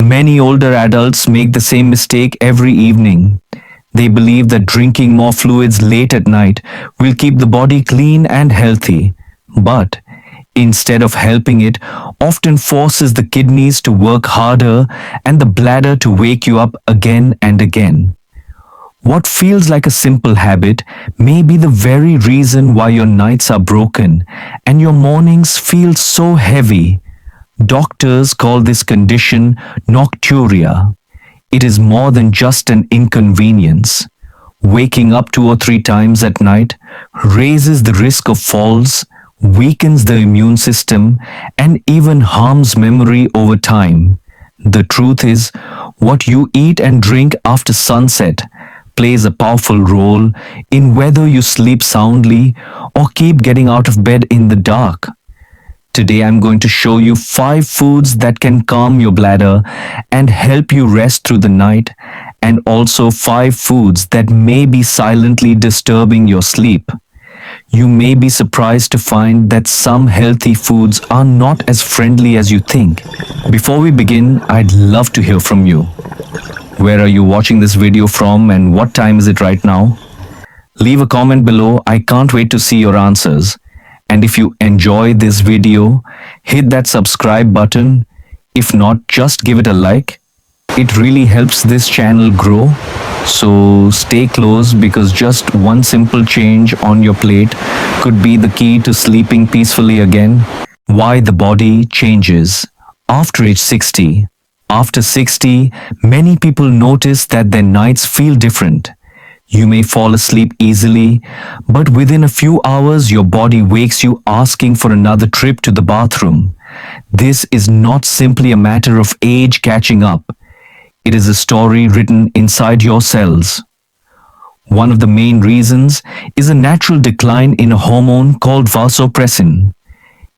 Many older adults make the same mistake every evening. They believe that drinking more fluids late at night will keep the body clean and healthy. But instead of helping it, often forces the kidneys to work harder and the bladder to wake you up again and again. What feels like a simple habit may be the very reason why your nights are broken and your mornings feel so heavy. Doctors call this condition nocturia. It is more than just an inconvenience. Waking up 2 or 3 times at night raises the risk of falls, weakens the immune system, and even harms memory over time. The truth is, what you eat and drink after sunset plays a powerful role in whether you sleep soundly or keep getting out of bed in the dark. Today I'm going to show you 5 foods that can calm your bladder and help you rest through the night, and also 5 foods that may be silently disturbing your sleep. You may be surprised to find that some healthy foods are not as friendly as you think. Before we begin, I'd love to hear from you. Where are you watching this video from and what time is it right now? Leave a comment below. I can't wait to see your answers. And if you enjoy this video, hit that subscribe button. If not, just give it a like. It really helps this channel grow. So stay close, because just one simple change on your plate could be the key to sleeping peacefully again. Why the body changes after age 60. After 60, many people notice that their nights feel different. You may fall asleep easily, but within a few hours your body wakes you asking for another trip to the bathroom. This is not simply a matter of age catching up. It is a story written inside your cells. One of the main reasons is a natural decline in a hormone called vasopressin.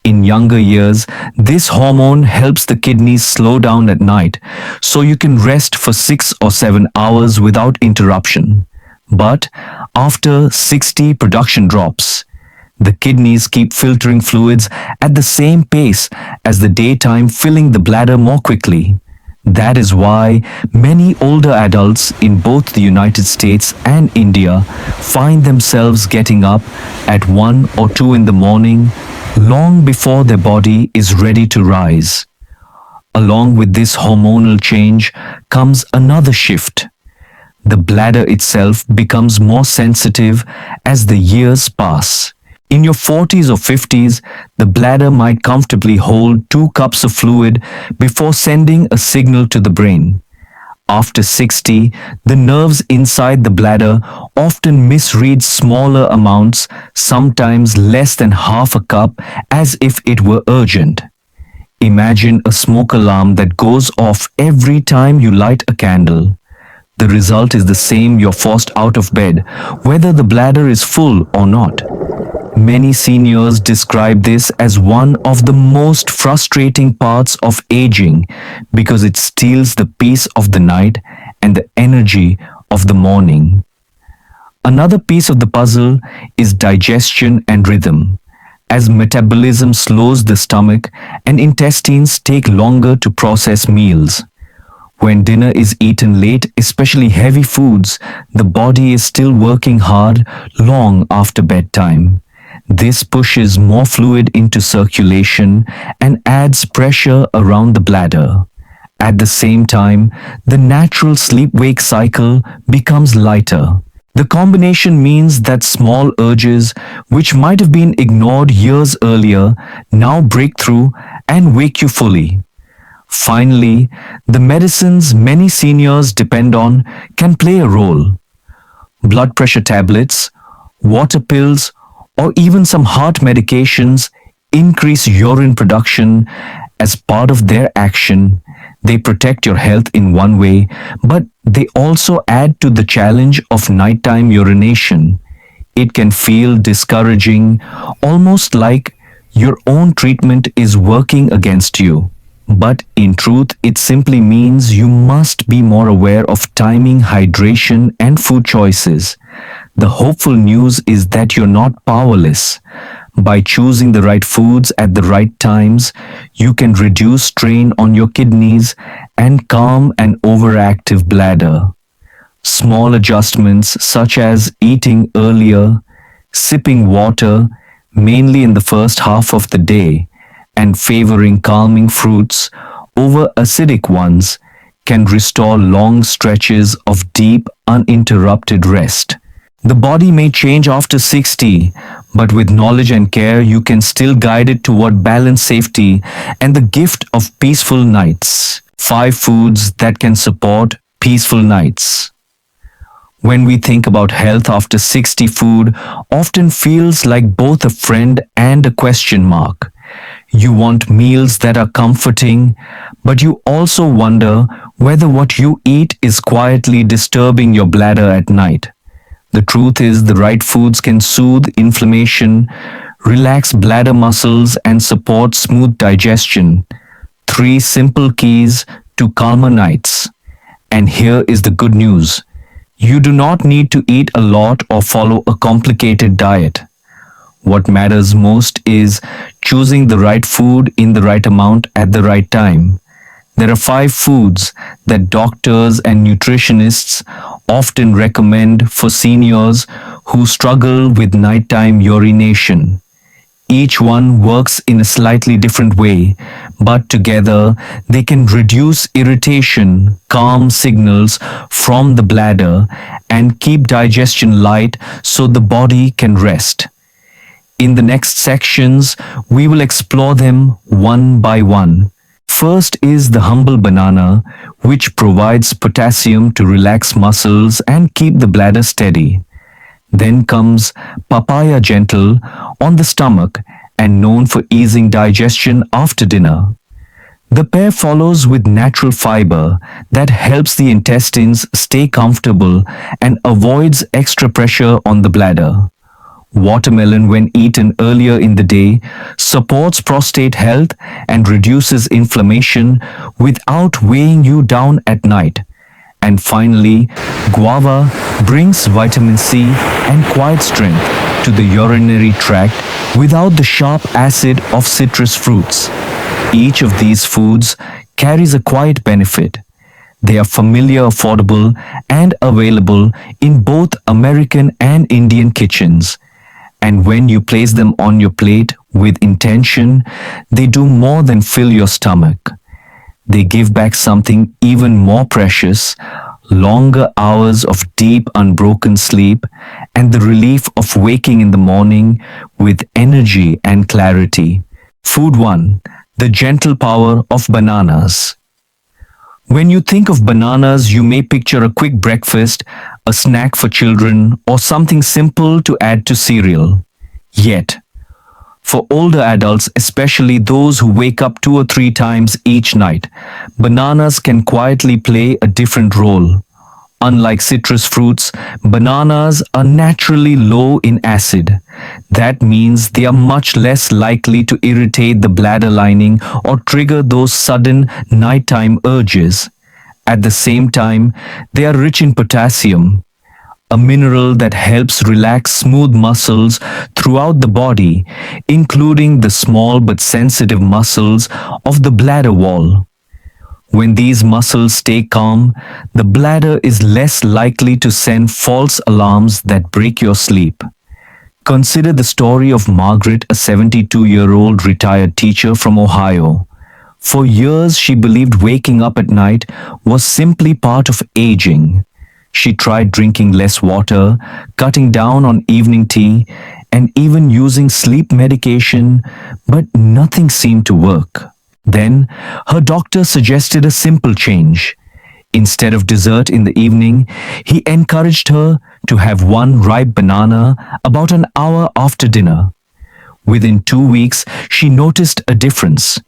In younger years, this hormone helps the kidneys slow down at night, so you can rest for 6 or 7 hours without interruption. But after 60, production drops. The kidneys keep filtering fluids at the same pace as the daytime, filling the bladder more quickly. That is why many older adults in both the United States and India find themselves getting up at 1 or 2 in the morning, long before their body is ready to rise. Along with this hormonal change comes another shift. The bladder itself becomes more sensitive as the years pass. In your 40s or 50s, the bladder might comfortably hold 2 cups of fluid before sending a signal to the brain. After 60, the nerves inside the bladder often misread smaller amounts, sometimes less than half a cup, as if it were urgent. Imagine a smoke alarm that goes off every time you light a candle. The result is the same: you're forced out of bed, whether the bladder is full or not. Many seniors describe this as one of the most frustrating parts of aging, because it steals the peace of the night and the energy of the morning. Another piece of the puzzle is digestion and rhythm. As metabolism slows, the stomach and intestines take longer to process meals. When dinner is eaten late, especially heavy foods, the body is still working hard long after bedtime. This pushes more fluid into circulation and adds pressure around the bladder. At the same time, the natural sleep-wake cycle becomes lighter. The combination means that small urges, which might have been ignored years earlier, now break through and wake you fully. Finally, the medicines many seniors depend on can play a role. Blood pressure tablets, water pills, or even some heart medications increase urine production as part of their action. They protect your health in one way, but they also add to the challenge of nighttime urination. It can feel discouraging, almost like your own treatment is working against you. But in truth, it simply means you must be more aware of timing, hydration, and food choices. The hopeful news is that you're not powerless. By choosing the right foods at the right times, you can reduce strain on your kidneys and calm an overactive bladder. Small adjustments such as eating earlier, sipping water mainly in the first half of the day, and favoring calming fruits over acidic ones can restore long stretches of deep, uninterrupted rest. The body may change after 60, but with knowledge and care, you can still guide it toward balance, safety, and the gift of peaceful nights. 5 foods that can support peaceful nights. When we think about health after 60, food often feels like both a friend and a question mark. You want meals that are comforting, but you also wonder whether what you eat is quietly disturbing your bladder at night. The truth is, the right foods can soothe inflammation, relax bladder muscles, and support smooth digestion. 3 simple keys to calmer nights. And here is the good news. You do not need to eat a lot or follow a complicated diet. What matters most is choosing the right food in the right amount at the right time. There are 5 foods that doctors and nutritionists often recommend for seniors who struggle with nighttime urination. Each one works in a slightly different way, but together they can reduce irritation, calm signals from the bladder, and keep digestion light so the body can rest. In the next sections, we will explore them one by one. First is the humble banana, which provides potassium to relax muscles and keep the bladder steady. Then comes papaya, gentle on the stomach and known for easing digestion after dinner. The pear follows with natural fiber that helps the intestines stay comfortable and avoids extra pressure on the bladder. Watermelon, when eaten earlier in the day, supports prostate health and reduces inflammation without weighing you down at night. And finally, guava brings vitamin C and quiet strength to the urinary tract without the sharp acid of citrus fruits. Each of these foods carries a quiet benefit. They are familiar, affordable, and available in both American and Indian kitchens. And when you place them on your plate with intention, they do more than fill your stomach. They give back something even more precious, longer hours of deep, unbroken sleep, and the relief of waking in the morning with energy and clarity. Food 1. The gentle power of bananas. When you think of bananas, you may picture a quick breakfast, a snack for children, or something simple to add to cereal. Yet, for older adults, especially those who wake up 2 or 3 times each night, bananas can quietly play a different role. Unlike citrus fruits, bananas are naturally low in acid. That means they are much less likely to irritate the bladder lining or trigger those sudden nighttime urges. At the same time, they are rich in potassium, a mineral that helps relax smooth muscles throughout the body, including the small but sensitive muscles of the bladder wall. When these muscles stay calm, the bladder is less likely to send false alarms that break your sleep. Consider the story of Margaret, a 72-year-old retired teacher from Ohio. For years, she believed waking up at night was simply part of aging. She tried drinking less water, cutting down on evening tea, and even using sleep medication, but nothing seemed to work. Then, her doctor suggested a simple change. Instead of dessert in the evening, he encouraged her to have 1 ripe banana about an hour after dinner. Within 2 weeks, she noticed a difference.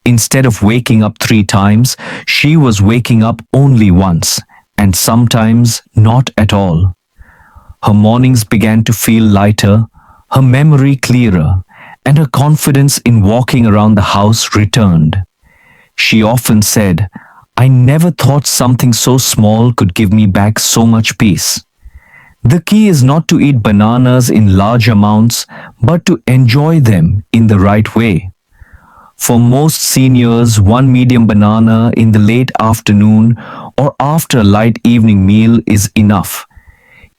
Instead of waking up 3 times, she was waking up only once, and sometimes not at all. Her mornings began to feel lighter, her memory clearer, and her confidence in walking around the house returned. She often said, "I never thought something so small could give me back so much peace." The key is not to eat bananas in large amounts, but to enjoy them in the right way. For most seniors, one medium banana in the late afternoon or after a light evening meal is enough.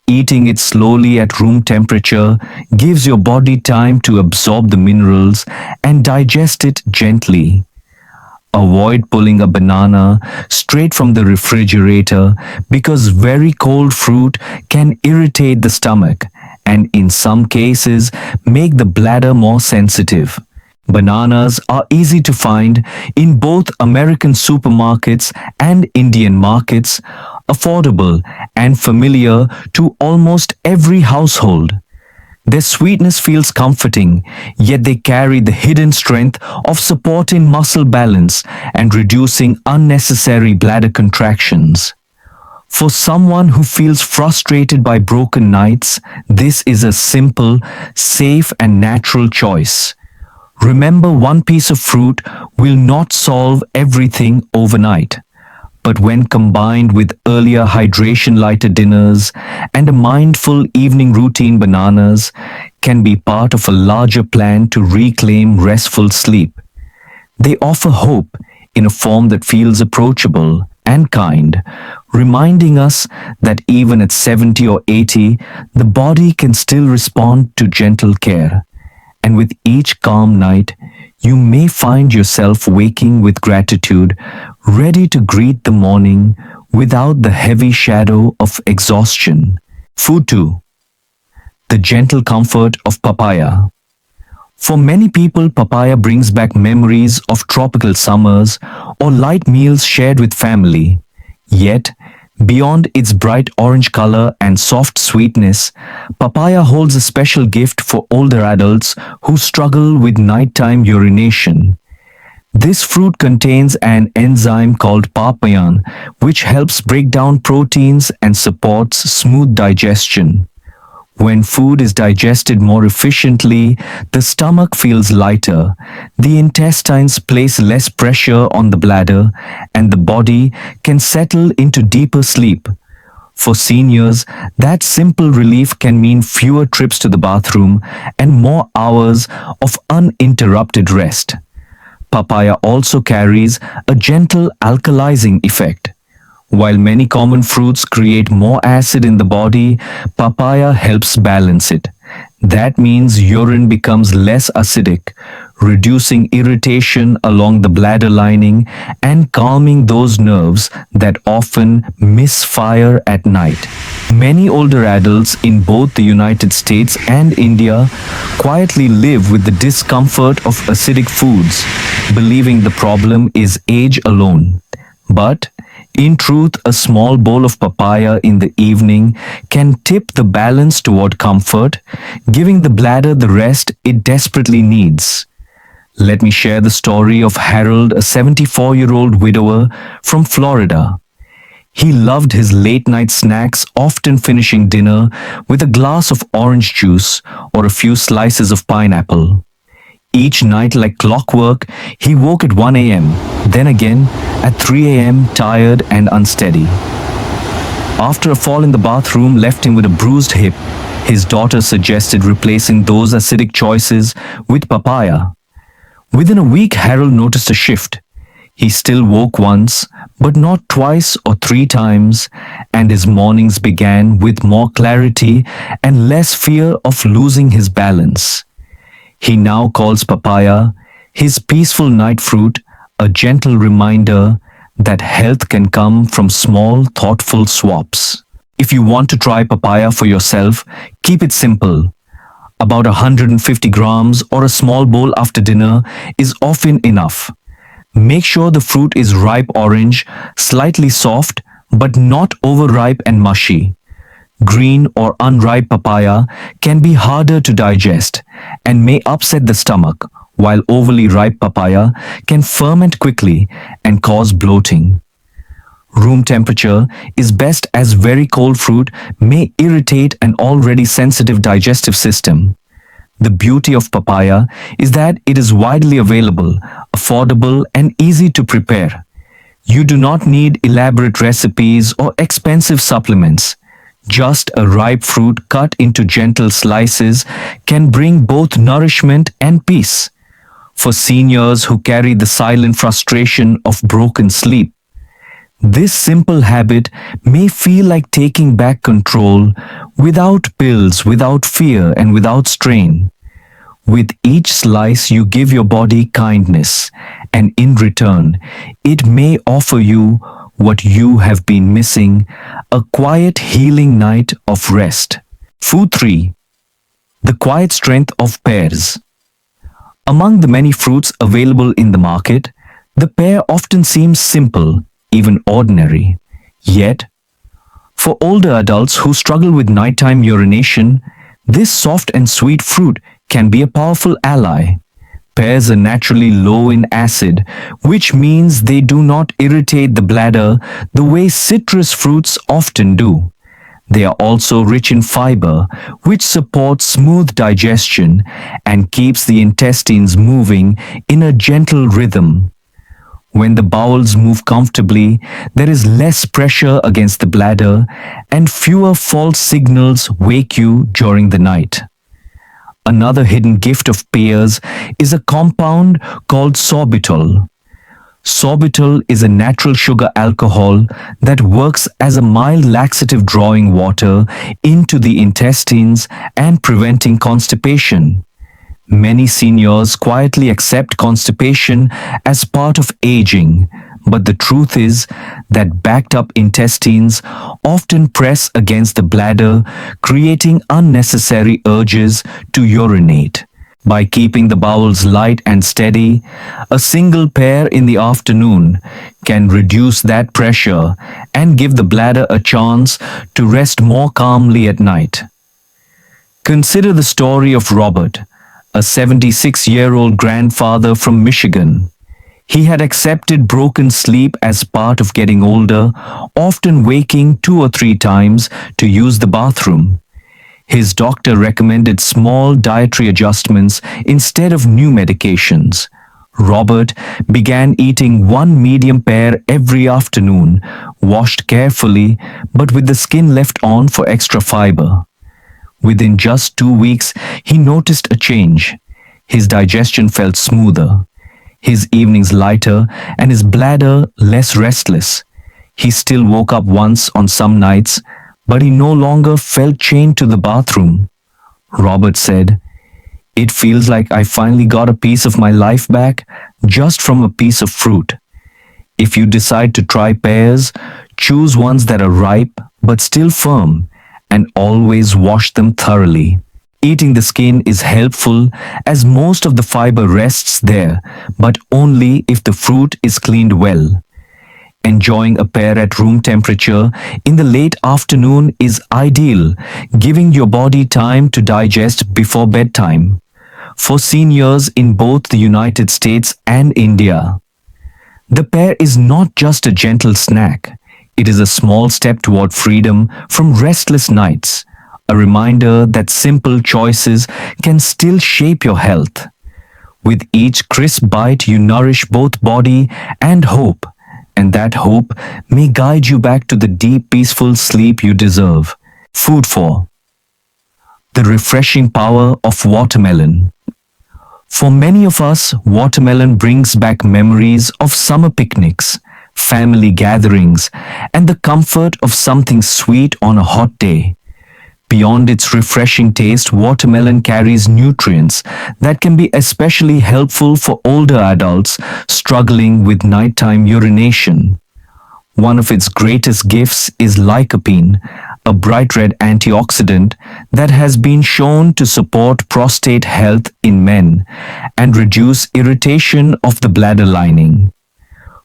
Eating it slowly at room temperature gives your body time to absorb the minerals and digest it gently. Avoid pulling a banana straight from the refrigerator because very cold fruit can irritate the stomach and in some cases make the bladder more sensitive. Bananas are easy to find in both American supermarkets and Indian markets, affordable and familiar to almost every household. Their sweetness feels comforting, yet they carry the hidden strength of supporting muscle balance and reducing unnecessary bladder contractions. For someone who feels frustrated by broken nights, this is a simple, safe and natural choice. Remember, one piece of fruit will not solve everything overnight. But when combined with earlier hydration lighter dinners and a mindful evening routine, bananas can be part of a larger plan to reclaim restful sleep. They offer hope in a form that feels approachable and kind, reminding us that even at 70 or 80, the body can still respond to gentle care. And with each calm night, you may find yourself waking with gratitude, ready to greet the morning without the heavy shadow of exhaustion. Food 2. The gentle comfort of papaya. For many people, papaya brings back memories of tropical summers or light meals shared with family. Yet, beyond its bright orange color and soft sweetness, papaya holds a special gift for older adults who struggle with nighttime urination. This fruit contains an enzyme called papain, which helps break down proteins and supports smooth digestion. When food is digested more efficiently, the stomach feels lighter, the intestines place less pressure on the bladder, and the body can settle into deeper sleep. For seniors, that simple relief can mean fewer trips to the bathroom and more hours of uninterrupted rest. Papaya also carries a gentle alkalizing effect. While many common fruits create more acid in the body, papaya helps balance it. That means urine becomes less acidic, reducing irritation along the bladder lining and calming those nerves that often misfire at night. Many older adults in both the United States and India quietly live with the discomfort of acidic foods, believing the problem is age alone. But in truth, a small bowl of papaya in the evening can tip the balance toward comfort, giving the bladder the rest it desperately needs. Let me share the story of Harold, a 74-year-old widower from Florida. He loved his late-night snacks, often finishing dinner with a glass of orange juice or a few slices of pineapple. Each night, like clockwork, he woke at 1 a.m., then again at 3 a.m., tired and unsteady. After a fall in the bathroom left him with a bruised hip, his daughter suggested replacing those acidic choices with papaya. Within a week, Harold noticed a shift. He still woke once, but not twice or 3 times, and his mornings began with more clarity and less fear of losing his balance. He now calls papaya his peaceful night fruit, a gentle reminder that health can come from small, thoughtful swaps. If you want to try papaya for yourself, keep it simple. About 150 grams or a small bowl after dinner is often enough. Make sure the fruit is ripe orange, slightly soft, but not overripe and mushy. Green or unripe papaya can be harder to digest and may upset the stomach, while overly ripe papaya can ferment quickly and cause bloating. Room temperature is best as very cold fruit may irritate an already sensitive digestive system. The beauty of papaya is that it is widely available, affordable, and easy to prepare. You do not need elaborate recipes or expensive supplements. Just a ripe fruit cut into gentle slices can bring both nourishment and peace. For seniors who carry the silent frustration of broken sleep, this simple habit may feel like taking back control without pills, without fear, and without strain. With each slice, you give your body kindness, and in return, it may offer you what you have been missing, a quiet healing night of rest. Food 3. The quiet strength of pears. Among the many fruits available in the market, the pear often seems simple, even ordinary. Yet, for older adults who struggle with nighttime urination, this soft and sweet fruit can be a powerful ally. Pears are naturally low in acid, which means they do not irritate the bladder the way citrus fruits often do. They are also rich in fiber, which supports smooth digestion and keeps the intestines moving in a gentle rhythm. When the bowels move comfortably, there is less pressure against the bladder and fewer false signals wake you during the night. Another hidden gift of pears is a compound called sorbitol. Sorbitol is a natural sugar alcohol that works as a mild laxative, drawing water into the intestines and preventing constipation. Many seniors quietly accept constipation as part of aging, but the truth is that backed up intestines often press against the bladder, creating unnecessary urges to urinate. By keeping the bowels light and steady, a single pear in the afternoon can reduce that pressure and give the bladder a chance to rest more calmly at night. Consider the story of Robert, a 76-year-old grandfather from Michigan. He had accepted broken sleep as part of getting older, often waking 2 or 3 times to use the bathroom. His doctor recommended small dietary adjustments instead of new medications. Robert began eating 1 medium pear every afternoon, washed carefully but with the skin left on for extra fiber. Within just 2 weeks, he noticed a change. His digestion felt smoother, his evenings lighter, and his bladder less restless. He still woke up once on some nights, but he no longer felt chained to the bathroom. Robert said, "It feels like I finally got a piece of my life back just from a piece of fruit." If you decide to try pears, choose ones that are ripe but still firm, and always wash them thoroughly. Eating the skin is helpful as most of the fiber rests there, but only if the fruit is cleaned well. Enjoying a pear at room temperature in the late afternoon is ideal, giving your body time to digest before bedtime. For seniors in both the United States and India, the pear is not just a gentle snack. It is a small step toward freedom from restless nights, a reminder that simple choices can still shape your health. With each crisp bite, you nourish both body and hope, and that hope may guide you back to the deep, peaceful sleep you deserve. Food 4. The refreshing power of watermelon. For many of us, watermelon brings back memories of summer picnics, family gatherings, and the comfort of something sweet on a hot day. Beyond its refreshing taste, watermelon carries nutrients that can be especially helpful for older adults struggling with nighttime urination. One of its greatest gifts is lycopene, a bright red antioxidant that has been shown to support prostate health in men and reduce irritation of the bladder lining.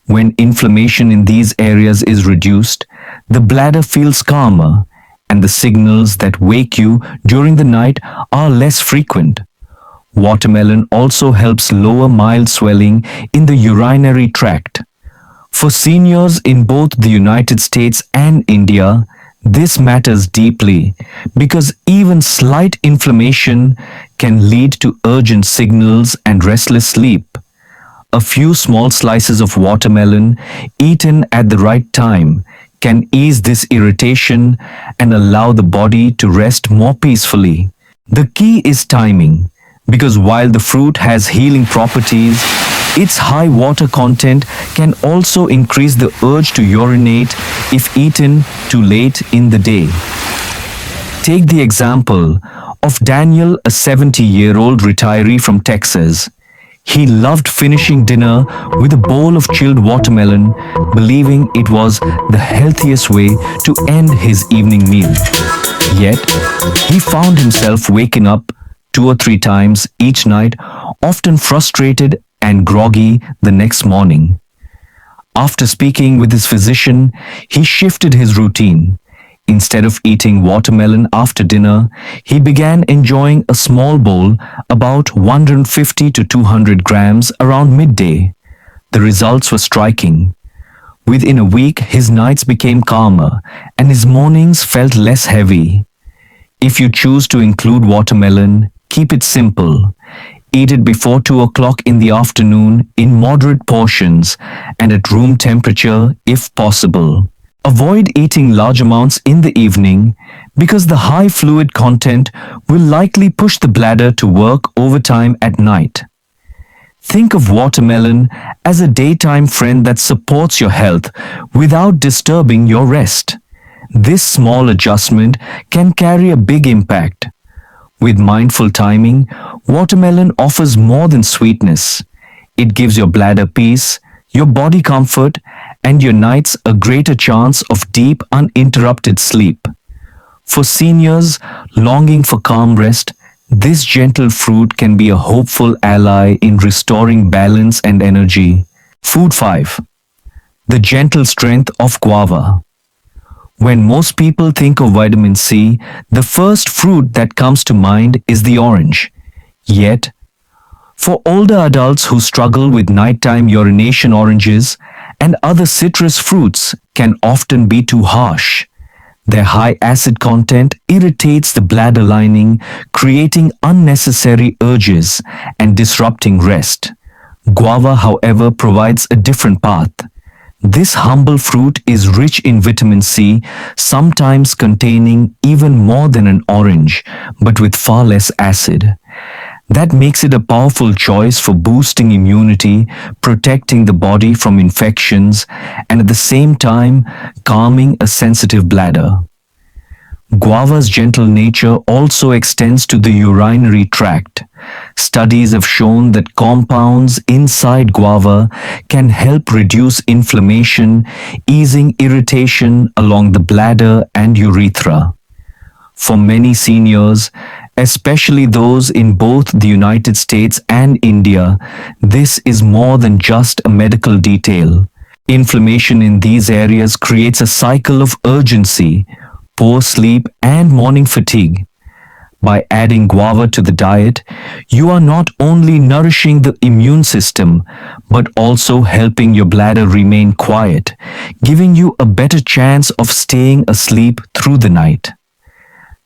When inflammation in these areas is reduced, the bladder feels calmer, and the signals that wake you during the night are less frequent. Watermelon also helps lower mild swelling in the urinary tract. For seniors in both the United States and India, this matters deeply because even slight inflammation can lead to urgent signals and restless sleep. A few small slices of watermelon eaten at the right time can ease this irritation and allow the body to rest more peacefully. The key is timing. Because while the fruit has healing properties, its high water content can also increase the urge to urinate if eaten too late in the day. Take the example of Daniel, a 70-year-old retiree from Texas. He loved finishing dinner with a bowl of chilled watermelon, believing it was the healthiest way to end his evening meal. Yet, he found himself waking up 2 or 3 times each night, often frustrated and groggy the next morning. After speaking with his physician, he shifted his routine. Instead of eating watermelon after dinner, he began enjoying a small bowl, about 150 to 200 grams, around midday. The results were striking. Within a week, his nights became calmer and his mornings felt less heavy. If you choose to include watermelon, keep it simple. Eat it before 2 o'clock in the afternoon in moderate portions and at room temperature if possible. Avoid eating large amounts in the evening because the high fluid content will likely push the bladder to work overtime at night. Think of watermelon as a daytime friend that supports your health without disturbing your rest. This small adjustment can carry a big impact. With mindful timing, watermelon offers more than sweetness. It gives your bladder peace, your body comfort, and your nights a greater chance of deep, uninterrupted sleep. For seniors longing for calm rest, this gentle fruit can be a hopeful ally in restoring balance and energy. Food 5. The gentle strength of guava. When most people think of vitamin C, the first fruit that comes to mind is the orange. Yet, for older adults who struggle with nighttime urination, oranges and other citrus fruits can often be too harsh. Their high acid content irritates the bladder lining, creating unnecessary urges and disrupting rest. Guava, however, provides a different path. This humble fruit is rich in vitamin C, sometimes containing even more than an orange, but with far less acid. That makes it a powerful choice for boosting immunity, protecting the body from infections, and at the same time, calming a sensitive bladder. Guava's gentle nature also extends to the urinary tract. Studies have shown that compounds inside guava can help reduce inflammation, easing irritation along the bladder and urethra. For many seniors, especially those in both the United States and India, this is more than just a medical detail. Inflammation in these areas creates a cycle of urgency, poor sleep, and morning fatigue. By adding guava to the diet, you are not only nourishing the immune system, but also helping your bladder remain quiet, giving you a better chance of staying asleep through the night.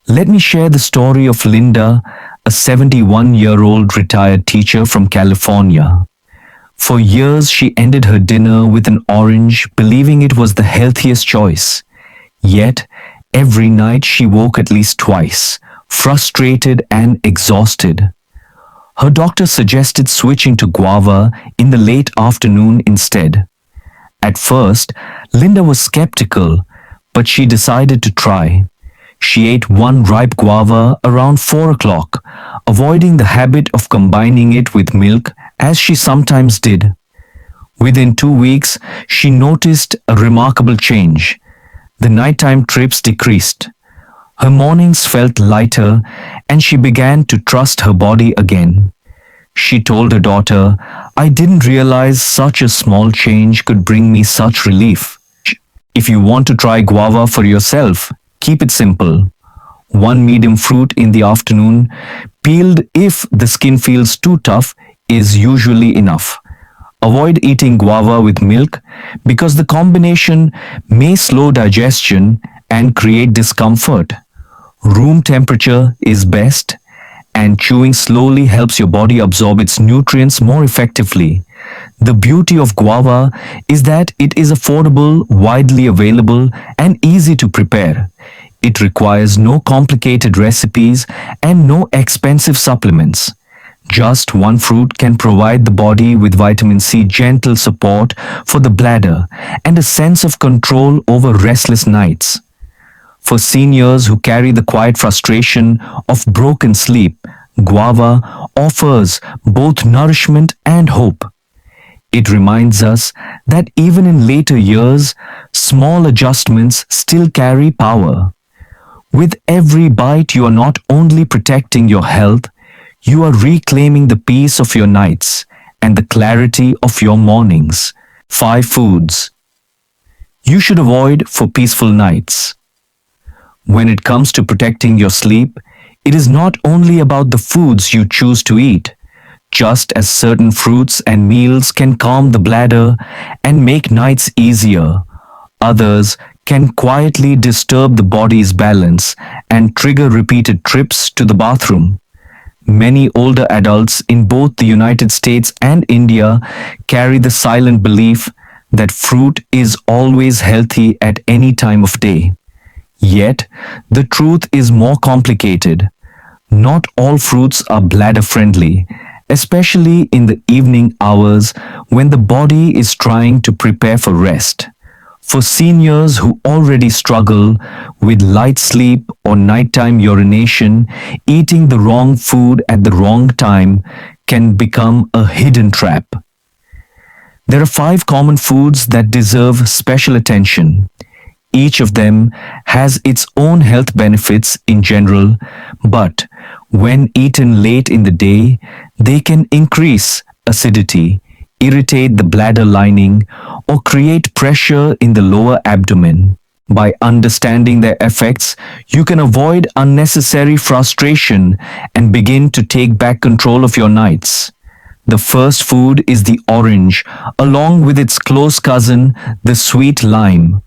Let me share the story of Linda, a 71-year-old retired teacher from California. For years, she ended her dinner with an orange, believing it was the healthiest choice. Yet, every night she woke at least twice, frustrated and exhausted. Her doctor suggested switching to guava in the late afternoon instead. At first, Linda was skeptical, but she decided to try. She ate one ripe guava around 4 o'clock, avoiding the habit of combining it with milk as she sometimes did. Within 2 weeks, she noticed a remarkable change. The nighttime trips decreased. Her mornings felt lighter and she began to trust her body again. She told her daughter, "I didn't realize such a small change could bring me such relief." If you want to try guava for yourself, keep it simple. One medium fruit in the afternoon, peeled if the skin feels too tough, is usually enough. Avoid eating guava with milk because the combination may slow digestion and create discomfort. Room temperature is best, and chewing slowly helps your body absorb its nutrients more effectively. The beauty of guava is that it is affordable, widely available, and easy to prepare. It requires no complicated recipes and no expensive supplements. Just one fruit can provide the body with vitamin C gentle support for the bladder and a sense of control over restless nights. For seniors who carry the quiet frustration of broken sleep, guava offers both nourishment and hope. It reminds us that even in later years, small adjustments still carry power. With every bite, you are not only protecting your health, you are reclaiming the peace of your nights and the clarity of your mornings. 5 foods you should avoid for peaceful nights. When it comes to protecting your sleep, it is not only about the foods you choose to eat. Just as certain fruits and meals can calm the bladder and make nights easier, others can quietly disturb the body's balance and trigger repeated trips to the bathroom. Many older adults in both the United States and India carry the silent belief that fruit is always healthy at any time of day. Yet, the truth is more complicated. Not all fruits are bladder friendly, especially in the evening hours when the body is trying to prepare for rest. For seniors who already struggle with light sleep or nighttime urination, eating the wrong food at the wrong time can become a hidden trap. There are 5 common foods that deserve special attention. Each of them has its own health benefits in general, but when eaten late in the day, they can increase acidity, irritate the bladder lining, or create pressure in the lower abdomen. By understanding their effects, you can avoid unnecessary frustration and begin to take back control of your nights. The first food is the orange, along with its close cousin, the sweet lime.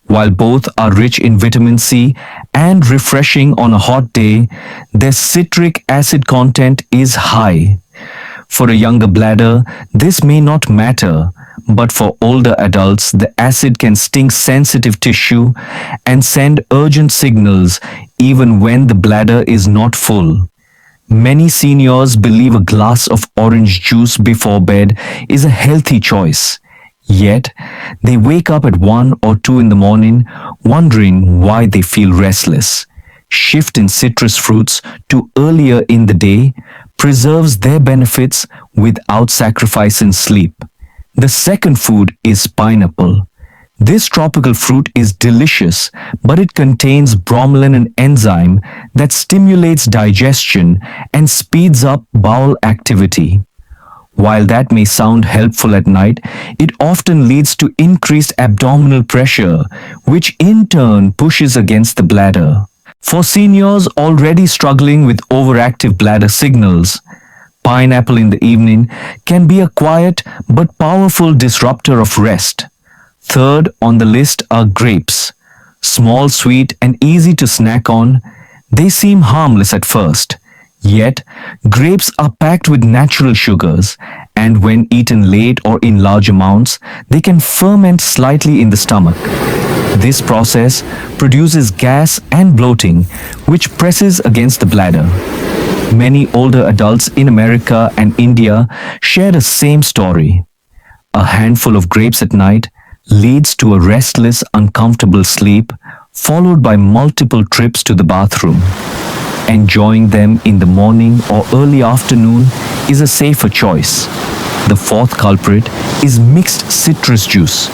While both are rich in vitamin C and refreshing on a hot day, their citric acid content is high. For a younger bladder, this may not matter, but for older adults, the acid can sting sensitive tissue and send urgent signals even when the bladder is not full. Many seniors believe a glass of orange juice before bed is a healthy choice. Yet, they wake up at 1 or 2 in the morning wondering why they feel restless. Shift in citrus fruits to earlier in the day preserves their benefits without sacrificing sleep. The second food is pineapple. This tropical fruit is delicious, but it contains bromelain, an enzyme that stimulates digestion and speeds up bowel activity. While that may sound helpful at night, it often leads to increased abdominal pressure, which in turn pushes against the bladder. For seniors already struggling with overactive bladder signals, pineapple in the evening can be a quiet but powerful disruptor of rest. Third on the list are grapes. Small, sweet, and easy to snack on, they seem harmless at first. Yet, grapes are packed with natural sugars, and when eaten late or in large amounts, they can ferment slightly in the stomach. This process produces gas and bloating, which presses against the bladder. Many older adults in America and India share the same story. A handful of grapes at night leads to a restless, uncomfortable sleep, followed by multiple trips to the bathroom. Enjoying them in the morning or early afternoon is a safer choice. The fourth culprit is mixed citrus juice.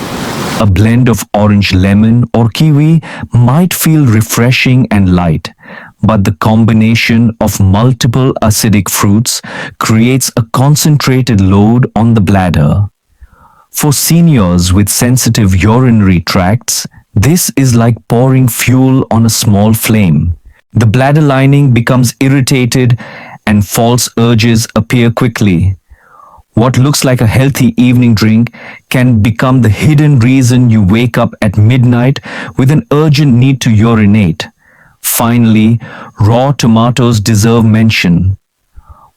A blend of orange, lemon, or kiwi might feel refreshing and light, but the combination of multiple acidic fruits creates a concentrated load on the bladder. For seniors with sensitive urinary tracts, this is like pouring fuel on a small flame. The bladder lining becomes irritated and false urges appear quickly. What looks like a healthy evening drink can become the hidden reason you wake up at midnight with an urgent need to urinate. Finally, raw tomatoes deserve mention.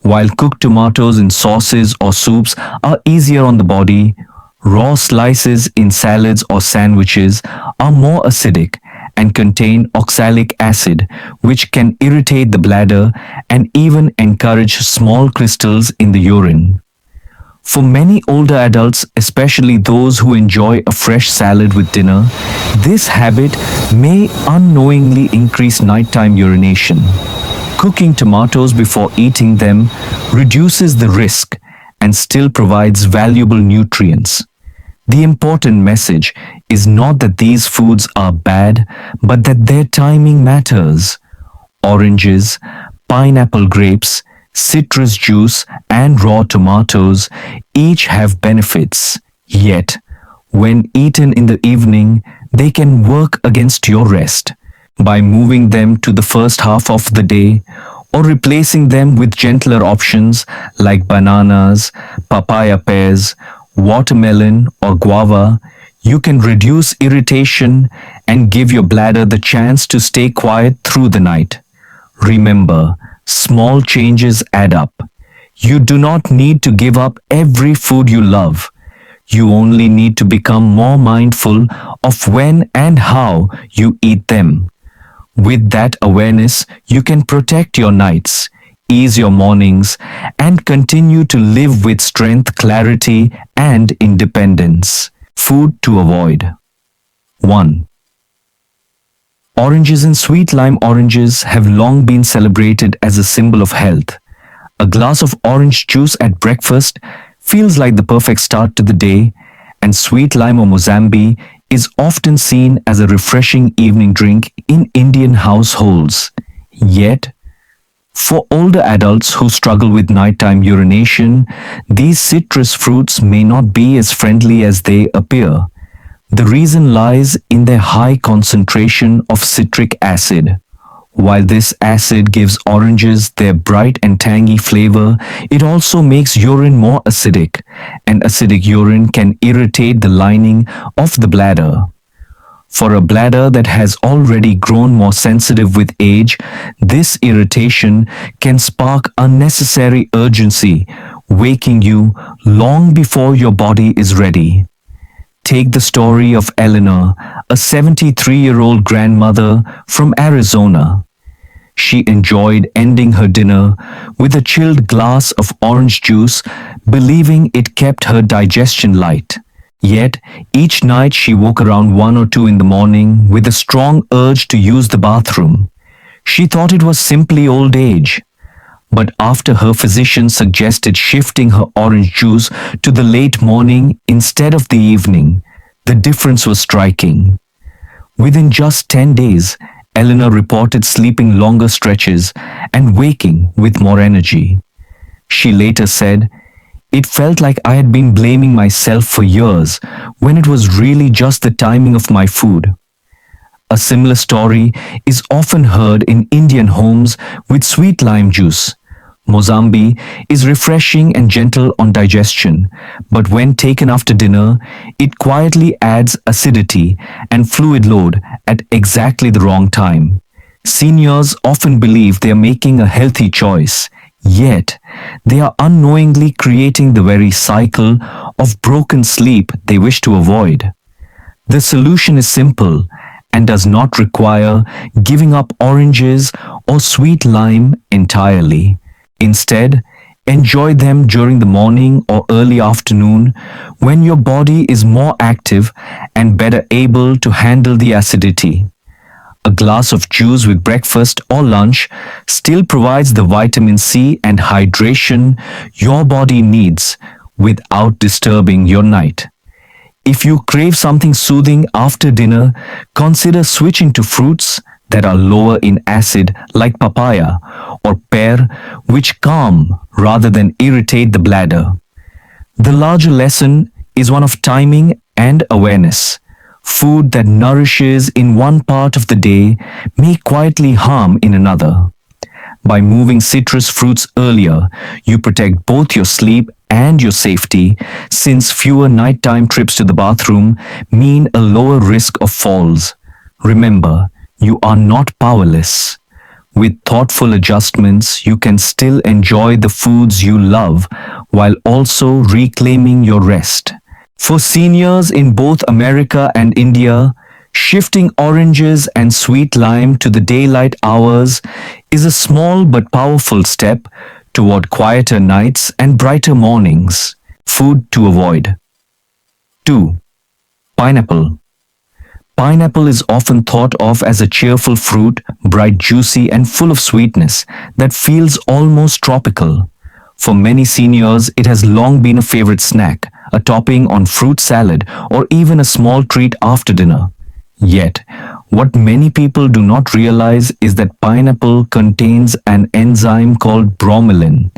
While cooked tomatoes in sauces or soups are easier on the body, raw slices in salads or sandwiches are more acidic and contain oxalic acid, which can irritate the bladder and even encourage small crystals in the urine. For many older adults, especially those who enjoy a fresh salad with dinner, this habit may unknowingly increase nighttime urination. Cooking tomatoes before eating them reduces the risk and still provides valuable nutrients. The important message is not that these foods are bad, but that their timing matters. Oranges, pineapple grapes, citrus juice, and raw tomatoes each have benefits. Yet, when eaten in the evening, they can work against your rest. By moving them to the first half of the day or replacing them with gentler options like bananas, papaya pears, watermelon, or guava, you can reduce irritation and give your bladder the chance to stay quiet through the night. Remember, small changes add up. You do not need to give up every food you love. You only need to become more mindful of when and how you eat them. With that awareness, you can protect your nights, ease your mornings, and continue to live with strength, clarity, and independence. Food to avoid. 1. Oranges and sweet lime oranges have long been celebrated as a symbol of health. A glass of orange juice at breakfast feels like the perfect start to the day, and sweet lime or Mozambi is often seen as a refreshing evening drink in Indian households. Yet, for older adults who struggle with nighttime urination, these citrus fruits may not be as friendly as they appear. The reason lies in their high concentration of citric acid. While this acid gives oranges their bright and tangy flavor, it also makes urine more acidic, and acidic urine can irritate the lining of the bladder. For a bladder that has already grown more sensitive with age, this irritation can spark unnecessary urgency, waking you long before your body is ready. Take the story of Eleanor, a 73-year-old grandmother from Arizona. She enjoyed ending her dinner with a chilled glass of orange juice, believing it kept her digestion light. Yet, each night she woke around 1 or 2 in the morning with a strong urge to use the bathroom. She thought it was simply old age. But after her physician suggested shifting her orange juice to the late morning instead of the evening, the difference was striking. Within just 10 days, Eleanor reported sleeping longer stretches and waking with more energy. She later said, "It felt like I had been blaming myself for years when it was really just the timing of my food." A similar story is often heard in Indian homes with sweet lime juice. Mozambi is refreshing and gentle on digestion, but when taken after dinner, it quietly adds acidity and fluid load at exactly the wrong time. Seniors often believe they are making a healthy choice, yet they are unknowingly creating the very cycle of broken sleep they wish to avoid. The solution is simple and does not require giving up oranges or sweet lime entirely. Instead, enjoy them during the morning or early afternoon when your body is more active and better able to handle the acidity. A glass of juice with breakfast or lunch still provides the vitamin C and hydration your body needs without disturbing your night. If you crave something soothing after dinner, consider switching to fruits that are lower in acid like papaya or pear, which calm rather than irritate the bladder. The larger lesson is one of timing and awareness. Food that nourishes in one part of the day may quietly harm in another. By moving citrus fruits earlier, you protect both your sleep and your safety, since fewer nighttime trips to the bathroom mean a lower risk of falls. Remember, you are not powerless. With thoughtful adjustments, you can still enjoy the foods you love while also reclaiming your rest. For seniors in both America and India, Shifting oranges and sweet lime to the daylight hours is a small but powerful step toward quieter nights and brighter mornings. Food to avoid. 2. Pineapple. Pineapple is often thought of as a cheerful fruit, bright, juicy, and full of sweetness that feels almost tropical. For many seniors, it has long been a favorite snack, a topping on fruit salad, or even a small treat after dinner. Yet, what many people do not realize is that pineapple contains an enzyme called bromelain.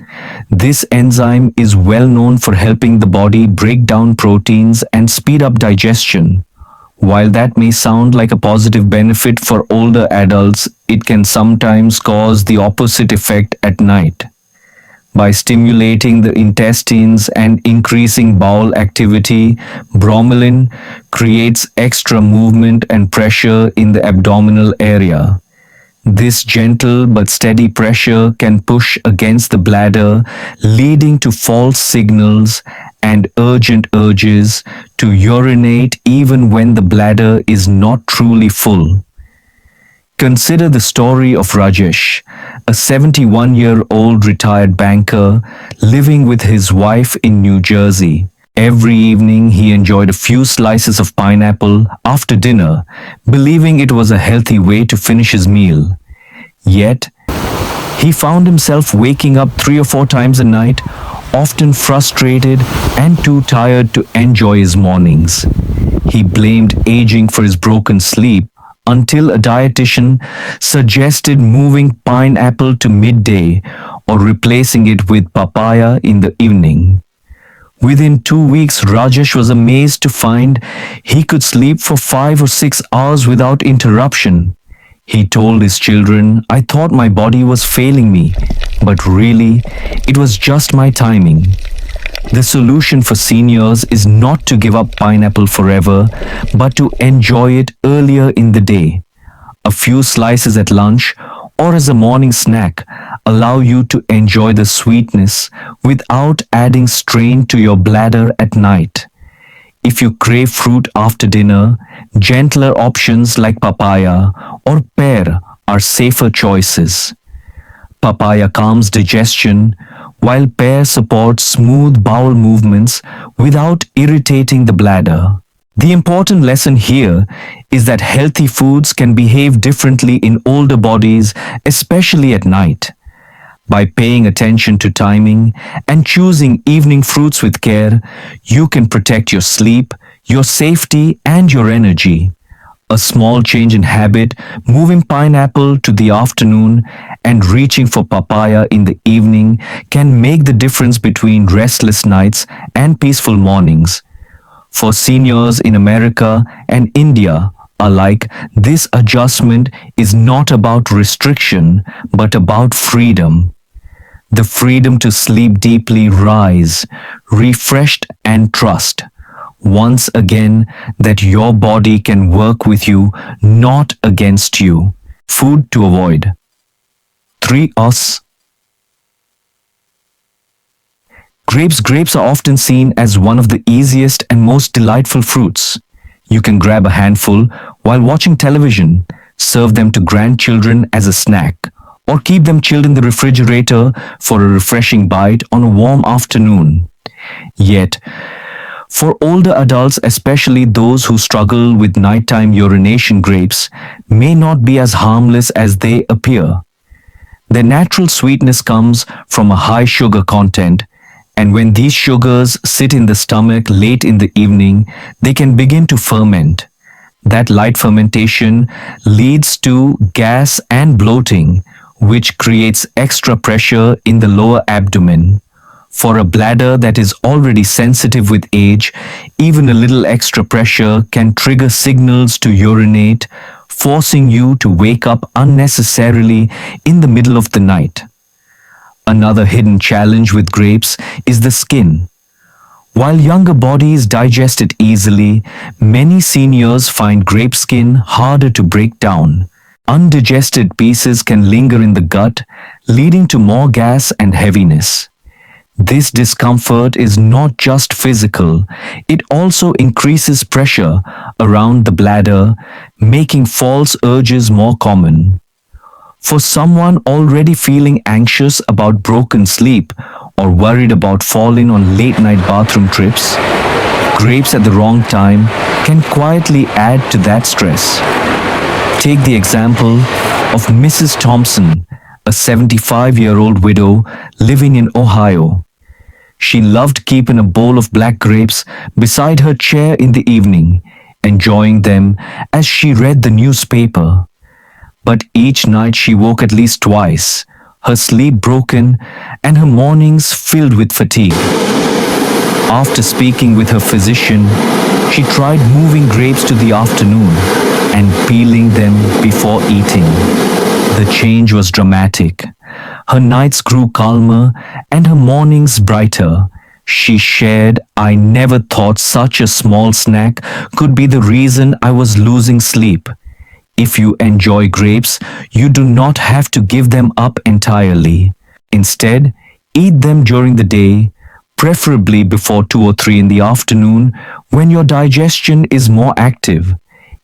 This enzyme is well known for helping the body break down proteins and speed up digestion. While that may sound like a positive benefit for older adults, it can sometimes cause the opposite effect at night. By stimulating the intestines and increasing bowel activity, bromelain creates extra movement and pressure in the abdominal area. This gentle but steady pressure can push against the bladder, leading to false signals and urgent urges to urinate even when the bladder is not truly full. Consider the story of Rajesh, a 71-year-old retired banker living with his wife in New Jersey. Every evening he enjoyed a few slices of pineapple after dinner, believing it was a healthy way to finish his meal. Yet, he found himself waking up 3 or 4 times a night, often frustrated and too tired to enjoy his mornings. He blamed aging for his broken sleep until a dietitian suggested moving pineapple to midday or replacing it with papaya in the evening. Within 2 weeks, Rajesh was amazed to find he could sleep for 5 or 6 hours without interruption. He told his children, "I thought my body was failing me, but really, it was just my timing." The solution for seniors is not to give up pineapple forever, but to enjoy it earlier in the day. A few slices at lunch or as a morning snack allow you to enjoy the sweetness without adding strain to your bladder at night. If you crave fruit after dinner, gentler options like papaya or pear are safer choices. Papaya calms digestion, while pear supports smooth bowel movements without irritating the bladder. The important lesson here is that healthy foods can behave differently in older bodies, especially at night. By paying attention to timing and choosing evening fruits with care, you can protect your sleep, your safety, and your energy. A small change in habit, moving pineapple to the afternoon and reaching for papaya in the evening, can make the difference between restless nights and peaceful mornings. For seniors in America and India alike, this adjustment is not about restriction, but about freedom. The freedom to sleep deeply, rise, refreshed, and trust once again that your body can work with you, not against you. Food to avoid. 3 Us. Grapes are often seen as one of the easiest and most delightful fruits. You can grab a handful while watching television, serve them to grandchildren as a snack, or keep them chilled in the refrigerator for a refreshing bite on a warm afternoon. Yet, for older adults, especially those who struggle with nighttime urination, grapes may not be as harmless as they appear. Their natural sweetness comes from a high sugar content, and when these sugars sit in the stomach late in the evening, they can begin to ferment. That light fermentation leads to gas and bloating, which creates extra pressure in the lower abdomen. For a bladder that is already sensitive with age, even a little extra pressure can trigger signals to urinate, forcing you to wake up unnecessarily in the middle of the night. Another hidden challenge with grapes is the skin. While younger bodies digest it easily, many seniors find grape skin harder to break down. Undigested pieces can linger in the gut, leading to more gas and heaviness. This discomfort is not just physical, it also increases pressure around the bladder, making false urges more common. For someone already feeling anxious about broken sleep or worried about falling on late night bathroom trips, grapes at the wrong time can quietly add to that stress. Take the example of Mrs. Thompson, a 75-year-old widow living in Ohio. She loved keeping a bowl of black grapes beside her chair in the evening, enjoying them as she read the newspaper. But each night she woke at least twice, her sleep broken and her mornings filled with fatigue. After speaking with her physician, she tried moving grapes to the afternoon and peeling them before eating. The change was dramatic. Her nights grew calmer and her mornings brighter. She shared, "I never thought such a small snack could be the reason I was losing sleep." If you enjoy grapes, you do not have to give them up entirely. Instead, eat them during the day, preferably before 2 or 3 in the afternoon when your digestion is more active.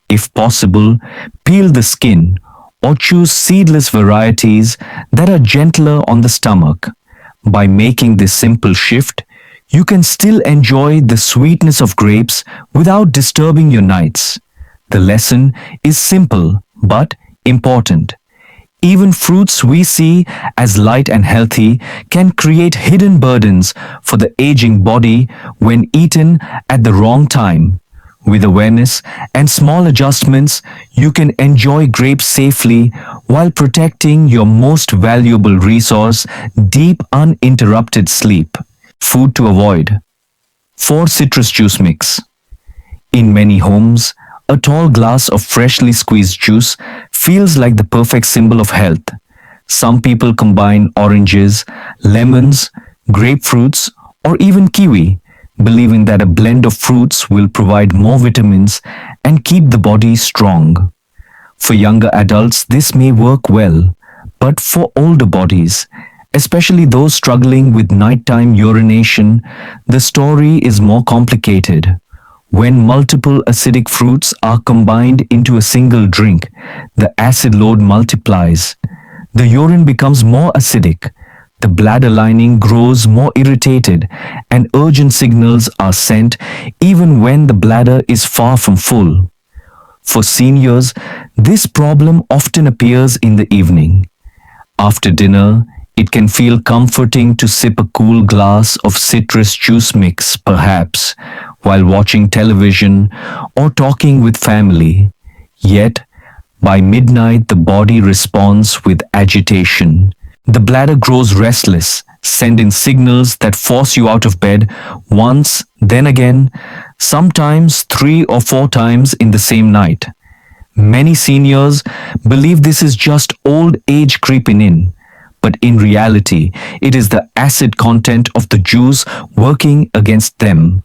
If possible, peel the skin or choose seedless varieties that are gentler on the stomach. By making this simple shift, you can still enjoy the sweetness of grapes without disturbing your nights. The lesson is simple but important. Even fruits we see as light and healthy can create hidden burdens for the aging body when eaten at the wrong time. With awareness and small adjustments, you can enjoy grapes safely while protecting your most valuable resource, deep uninterrupted sleep. Food to avoid. 4 citrus juice mix. In many homes, a tall glass of freshly squeezed juice feels like the perfect symbol of health. Some people combine oranges, lemons, grapefruits, or even kiwi, believing that a blend of fruits will provide more vitamins and keep the body strong. For younger adults, this may work well, but for older bodies, especially those struggling with nighttime urination, the story is more complicated. When multiple acidic fruits are combined into a single drink, the acid load multiplies. The urine becomes more acidic, the bladder lining grows more irritated, and urgent signals are sent even when the bladder is far from full. For seniors, this problem often appears in the evening. After dinner, it can feel comforting to sip a cool glass of citrus juice mix, perhaps, while watching television or talking with family. Yet, by midnight, the body responds with agitation. The bladder grows restless, sending signals that force you out of bed once, then again, sometimes 3 or 4 times in the same night. Many seniors believe this is just old age creeping in, but in reality, it is the acid content of the juice working against them.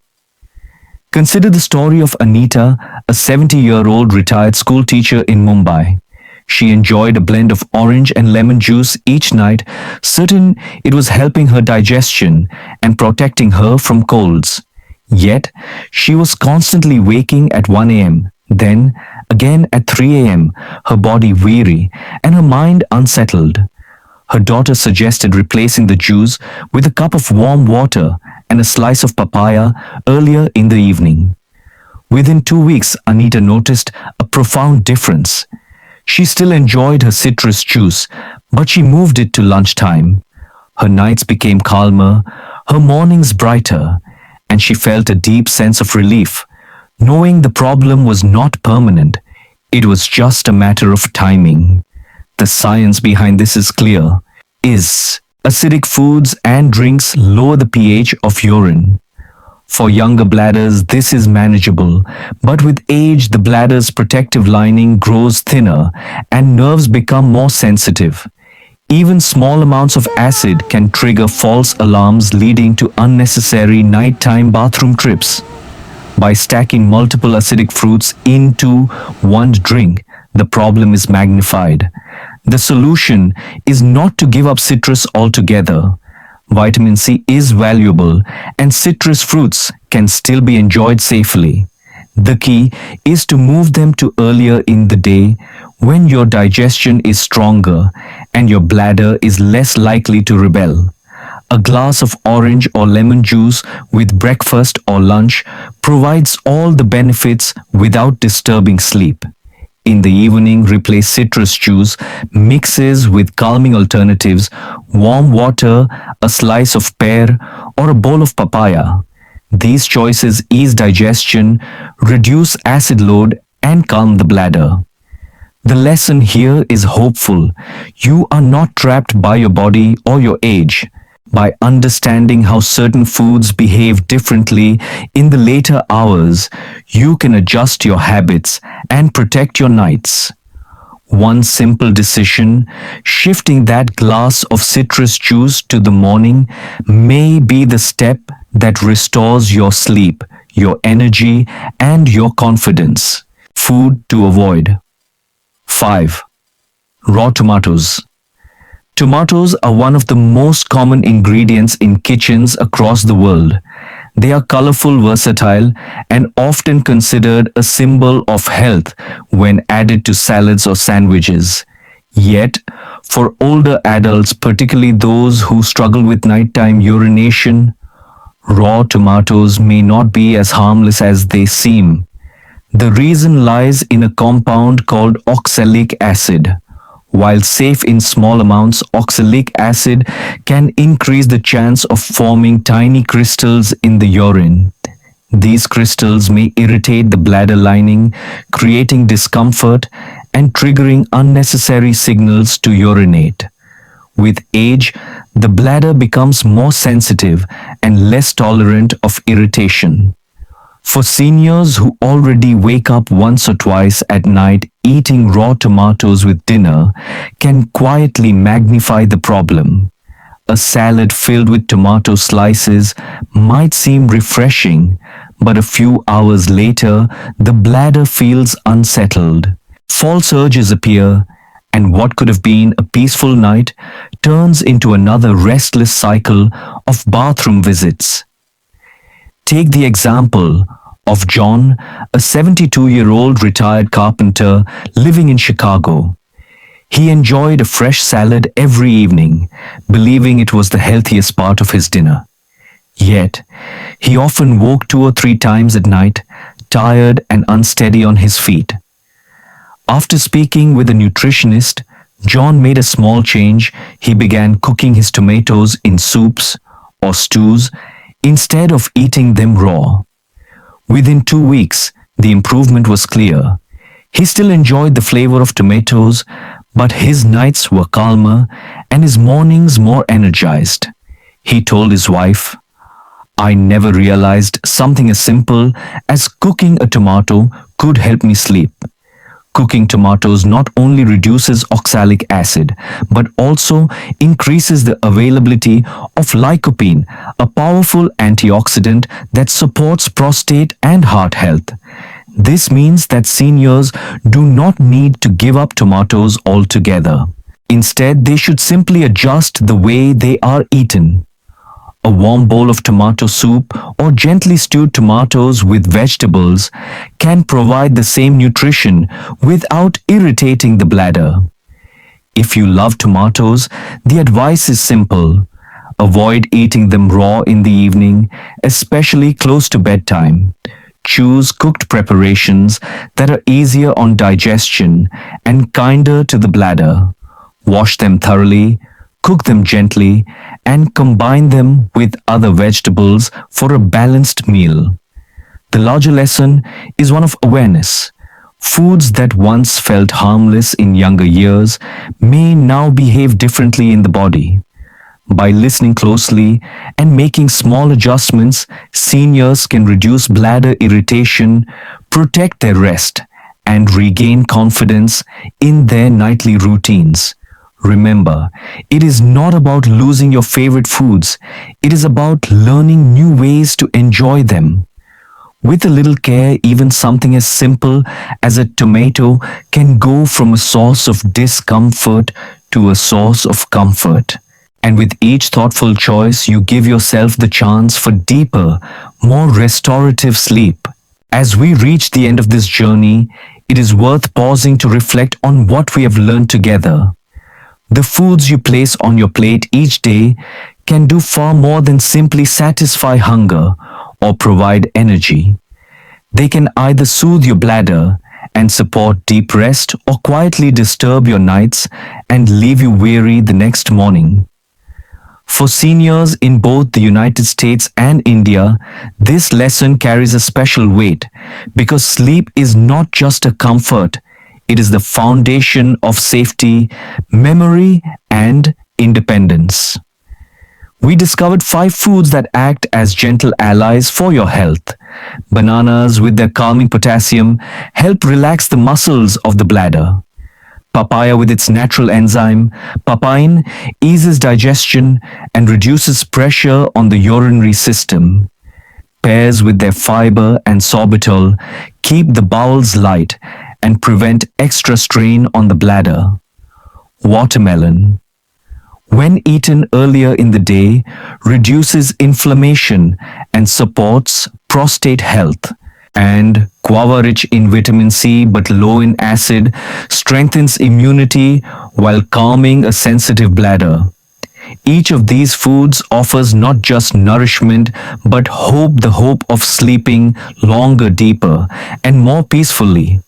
Consider the story of Anita, a 70-year-old retired school teacher in Mumbai. She enjoyed a blend of orange and lemon juice each night, certain it was helping her digestion and protecting her from colds. Yet, she was constantly waking at 1 a.m., then again at 3 a.m., her body weary and her mind unsettled. Her daughter suggested replacing the juice with a cup of warm water and a slice of papaya earlier in the evening. Within 2 weeks, Anita noticed a profound difference. She still enjoyed her citrus juice, but she moved it to lunchtime. Her nights became calmer, her mornings brighter, and she felt a deep sense of relief, knowing the problem was not permanent. It was just a matter of timing. The science behind this is clear. Acidic foods and drinks lower the pH of urine. For younger bladders, this is manageable, but with age, the bladder's protective lining grows thinner and nerves become more sensitive. Even small amounts of acid can trigger false alarms leading to unnecessary nighttime bathroom trips. By stacking multiple acidic fruits into one drink, the problem is magnified. The solution is not to give up citrus altogether, Vitamin C is valuable and citrus fruits can still be enjoyed safely. The key is to move them to earlier in the day when your digestion is stronger and your bladder is less likely to rebel. A glass of orange or lemon juice with breakfast or lunch provides all the benefits without disturbing sleep. In the evening, replace citrus juice mixes with calming alternatives, warm water, a slice of pear, or a bowl of papaya. These choices ease digestion, reduce acid load, and calm the bladder. The lesson here is hopeful. You are not trapped by your body or your age. By understanding how certain foods behave differently in the later hours, you can adjust your habits and protect your nights. One simple decision, shifting that glass of citrus juice to the morning, may be the step that restores your sleep, your energy, and your confidence. Food to avoid. 5. Raw tomatoes. Tomatoes are one of the most common ingredients in kitchens across the world. They are colorful, versatile, and often considered a symbol of health when added to salads or sandwiches. Yet, for older adults, particularly those who struggle with nighttime urination, raw tomatoes may not be as harmless as they seem. The reason lies in a compound called oxalic acid. While safe in small amounts, oxalic acid can increase the chance of forming tiny crystals in the urine. These crystals may irritate the bladder lining, creating discomfort and triggering unnecessary signals to urinate. With age, the bladder becomes more sensitive and less tolerant of irritation. For seniors who already wake up once or twice at night, eating raw tomatoes with dinner can quietly magnify the problem. A salad filled with tomato slices might seem refreshing, but a few hours later, the bladder feels unsettled. False urges appear, and what could have been a peaceful night turns into another restless cycle of bathroom visits. Take the example of John, a 72-year-old retired carpenter living in Chicago. He enjoyed a fresh salad every evening, believing it was the healthiest part of his dinner. Yet, he often woke 2 or 3 times at night, tired and unsteady on his feet. After speaking with a nutritionist, John made a small change. He began cooking his tomatoes in soups or stews instead of eating them raw. Within 2 weeks, the improvement was clear. He still enjoyed the flavor of tomatoes, but his nights were calmer and his mornings more energized. He told his wife, "I never realized something as simple as cooking a tomato could help me sleep." Cooking tomatoes not only reduces oxalic acid, but also increases the availability of lycopene, a powerful antioxidant that supports prostate and heart health. This means that seniors do not need to give up tomatoes altogether. Instead, they should simply adjust the way they are eaten. A warm bowl of tomato soup or gently stewed tomatoes with vegetables can provide the same nutrition without irritating the bladder. If you love tomatoes, the advice is simple. Avoid eating them raw in the evening, especially close to bedtime. Choose cooked preparations that are easier on digestion and kinder to the bladder. Wash them thoroughly, cook them gently, and combine them with other vegetables for a balanced meal. The larger lesson is one of awareness. Foods that once felt harmless in younger years may now behave differently in the body. By listening closely and making small adjustments, seniors can reduce bladder irritation, protect their rest, and regain confidence in their nightly routines. Remember, it is not about losing your favorite foods. It is about learning new ways to enjoy them. With a little care, even something as simple as a tomato can go from a source of discomfort to a source of comfort. And with each thoughtful choice, you give yourself the chance for deeper, more restorative sleep. As we reach the end of this journey, it is worth pausing to reflect on what we have learned together. The foods you place on your plate each day can do far more than simply satisfy hunger or provide energy. They can either soothe your bladder and support deep rest or quietly disturb your nights and leave you weary the next morning. For seniors in both the United States and India, this lesson carries a special weight because sleep is not just a comfort, it is the foundation of safety, memory, and independence. We discovered 5 foods that act as gentle allies for your health. Bananas, with their calming potassium, help relax the muscles of the bladder. Papaya, with its natural enzyme, papain, eases digestion and reduces pressure on the urinary system. Pears, with their fiber and sorbitol, keep the bowels light and prevent extra strain on the bladder. Watermelon, when eaten earlier in the day, reduces inflammation and supports prostate health. And guava, rich in vitamin C but low in acid, strengthens immunity while calming a sensitive bladder. Each of these foods offers not just nourishment but the hope of sleeping longer, deeper, and more peacefully.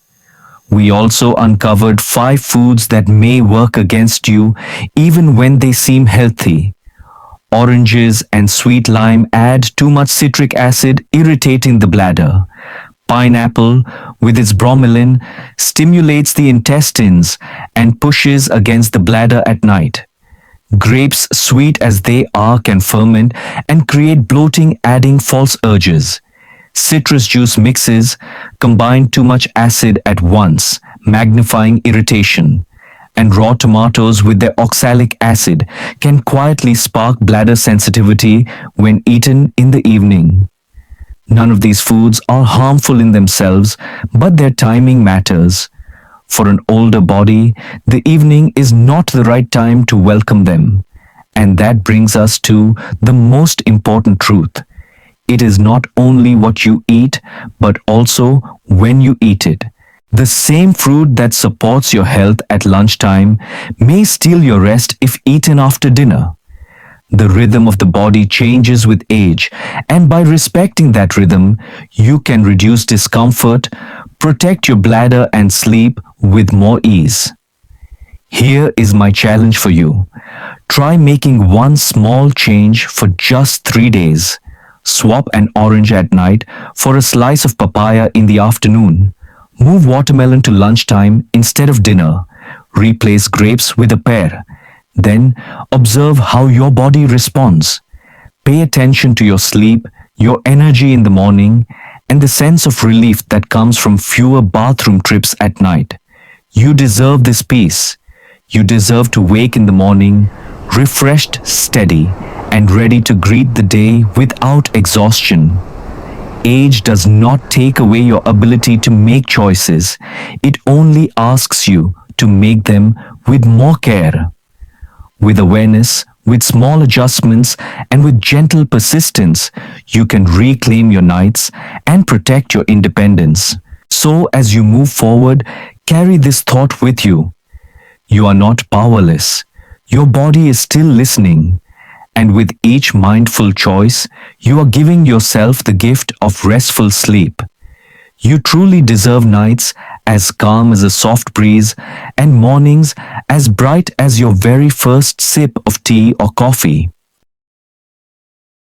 We also uncovered 5 foods that may work against you even when they seem healthy. Oranges and sweet lime add too much citric acid, irritating the bladder. Pineapple, with its bromelain, stimulates the intestines and pushes against the bladder at night. Grapes, sweet as they are, can ferment and create bloating, adding false urges. Citrus juice mixes combine too much acid at once, magnifying irritation. And raw tomatoes, with their oxalic acid, can quietly spark bladder sensitivity when eaten in the evening. None of these foods are harmful in themselves, but their timing matters. For an older body, the evening is not the right time to welcome them. And that brings us to the most important truth. It is not only what you eat, but also when you eat it. The same fruit that supports your health at lunchtime may steal your rest if eaten after dinner. The rhythm of the body changes with age, and by respecting that rhythm, you can reduce discomfort, protect your bladder, and sleep with more ease. Here is my challenge for you. Try making one small change for just 3 days. Swap an orange at night for a slice of papaya in the afternoon. Move watermelon to lunchtime instead of dinner. Replace grapes with a pear. Then observe how your body responds. Pay attention to your sleep, your energy in the morning, and the sense of relief that comes from fewer bathroom trips at night. You deserve this peace. You deserve to wake in the morning, refreshed, steady, and ready to greet the day without exhaustion. Age does not take away your ability to make choices. It only asks you to make them with more care. With awareness, with small adjustments, and with gentle persistence, you can reclaim your nights and protect your independence. So, as you move forward, carry this thought with you. You are not powerless. Your body is still listening. And with each mindful choice, you are giving yourself the gift of restful sleep. You truly deserve nights as calm as a soft breeze and mornings as bright as your very first sip of tea or coffee.